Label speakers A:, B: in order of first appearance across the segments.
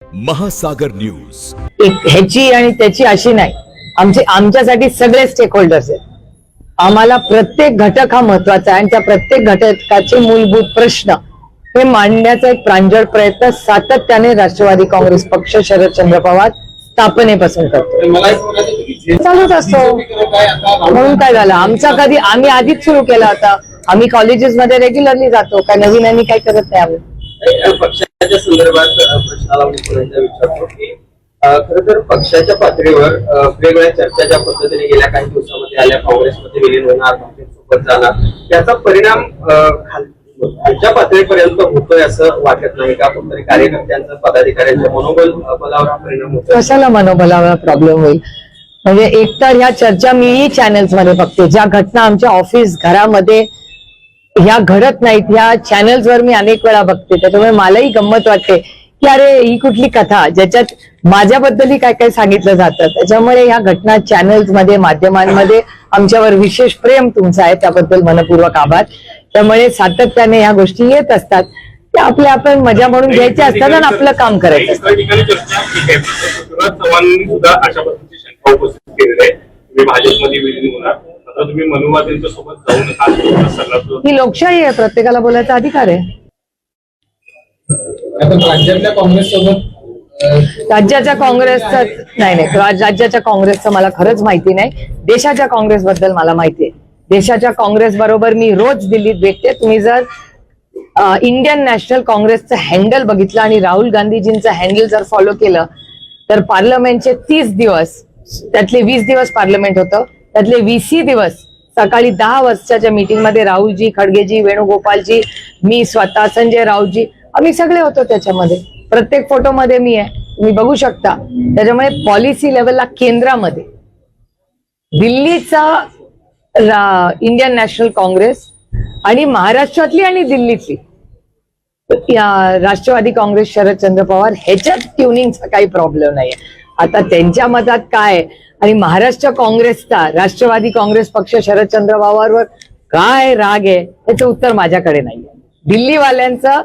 A: महासागर न्यूज
B: एक ह्याची आणि त्याची अशी नाही, आमच्यासाठी सगळे स्टेक होल्डर्स आहेत. आम्हाला प्रत्येक घटक हा महत्वाचा आहे आणि त्या प्रत्येक घटकाचे मूलभूत प्रश्न हे मांडण्याचा एक प्रांजळ प्रयत्न सातत्याने राष्ट्रवादी काँग्रेस पक्ष शरदचंद्र पवार स्थापनेपासून करतो, चालूच असतो. म्हणून काय झालं, आम्ही आधीच सुरू केला होता. आम्ही कॉलेजेस मध्ये रेग्युलरली जातो, काय नवीन काही करत नाही. आम्ही
C: पक्षाच्या संदर्भात प्रश्नाला विचारतो की खरं तर पक्षाच्या पातळीवर वेगवेगळ्या चर्चा ज्या पद्धतीने गेल्या काही दिवसामध्ये आल्या, काँग्रेसमध्ये विलीन होणार, भाजपसोबत जाणार, याचा परिणाम खालच्या पातळीपर्यंत होतोय असं वाटत नाही का? कुठतरी कार्यकर्त्यांचा, पदाधिकाऱ्यांच्या मनोबलावर परिणाम होतो?
B: कशाला मनोबलावर प्रॉब्लेम होईल? म्हणजे एकतर ह्या चर्चा मीही चॅनल्स मध्ये बघते, ज्या घटना आमच्या ऑफिस घरामध्ये ह्या घडत नाहीत, ह्या चॅनल्सवर मी अनेक वेळा बघते. त्याच्यामुळे मलाही गंमत वाटते की अरे ही कुठली कथा ज्याच्यात माझ्याबद्दलही काय काय सांगितलं जातं. त्याच्यामुळे ह्या घटना चॅनल्स मध्ये, माध्यमांमध्ये आमच्यावर विशेष प्रेम तुमचं आहे, त्याबद्दल मनपूर्वक आभार. त्यामुळे सातत्याने ह्या गोष्टी येत असतात, त्या आपल्या आपण मजा म्हणून घ्यायच्या असतात आणि आपलं काम करायचं असतं. ही लोकशाही आहे, प्रत्येकाला बोलायचा अधिकार आहे.
C: राज्यातल्या काँग्रेस सोबत
B: राज्याच्या काँग्रेसचं नाही, राज्याच्या काँग्रेसचं मला खरंच माहिती नाही. देशाच्या काँग्रेसबद्दल मला माहिती आहे. देशाच्या काँग्रेस बरोबर मी रोज दिल्लीत भेटते. तुम्ही जर इंडियन नॅशनल काँग्रेसचं हँडल बघितलं आणि राहुल गांधीजींचं हँडल जर फॉलो केलं तर पार्लमेंटचे 30 दिवस, त्यातले 20 दिवस पार्लमेंट होतं, त्यातले 20 दिवस सकाळी 10 वाजताच्या मीटिंग मध्ये राहुलजी, खडगेजी, वेणुगोपालजी, मी स्वतः, संजय राऊतजी, आम्ही सगळे होतो त्याच्यामध्ये. प्रत्येक फोटो मध्ये मी आहे, तुम्ही बघू शकता. त्याच्यामुळे पॉलिसी लेवलला केंद्रामध्ये दिल्लीचा इंडियन नॅशनल काँग्रेस आणि महाराष्ट्रातली आणि दिल्लीतली राष्ट्रवादी काँग्रेस शरदचंद्र पवार ह्याच्यात ट्युनिंगचा काही प्रॉब्लेम नाहीये. आता त्यांच्या मतात काय आणि महाराष्ट्र काँग्रेसचा राष्ट्रवादी काँग्रेस पक्ष शरदचंद्र पवारवर काय राग आहे त्याचं उत्तर माझ्याकडे नाहीये. दिल्लीवाल्यांचं,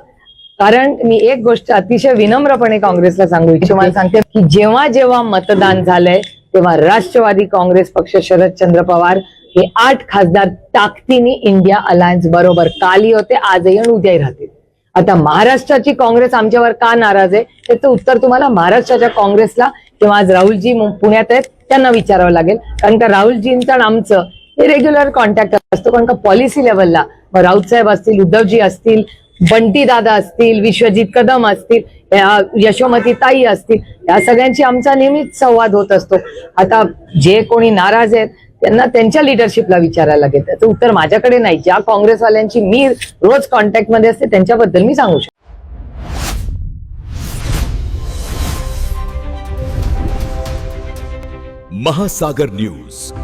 B: कारण मी एक गोष्ट अतिशय विनम्रपणे काँग्रेसला सांगू इच्छिते, मला सांगते की जेव्हा जेव्हा मतदान झालंय तेव्हा राष्ट्रवादी काँग्रेस पक्ष शरदचंद्र पवार हे 8 खासदार ताकदीने इंडिया अलायन्स बरोबर कालही होते, आजही आणि उद्याही राहतील. आता महाराष्ट्राची काँग्रेस आमच्यावर का नाराज आहे त्याचं उत्तर तुम्हाला महाराष्ट्राच्या काँग्रेसला किंवा आज राहुलजी पुण्यात आहेत त्यांना विचारावं लागेल. कारण का राहुलजींचं आणि आमचं हे रेग्युलर कॉन्टॅक्ट असतो. कारण का पॉलिसी लेवलला मग राऊत साहेब असतील, उद्धवजी असतील, बंटी दादा असतील, विश्वजित कदम असतील, यशोमती ताई असतील, या सगळ्यांची आमचा नेहमीच संवाद होत असतो. आता जे कोणी नाराज आहेत त्यांना त्यांच्या लिडरशिपला विचारायला लागेल, त्याचं उत्तर माझ्याकडे नाही. ज्या काँग्रेसवाल्यांची मी रोज कॉन्टॅक्ट मध्ये असते त्यांच्याबद्दल मी सांगू शकतो.
A: महासागर न्यूज.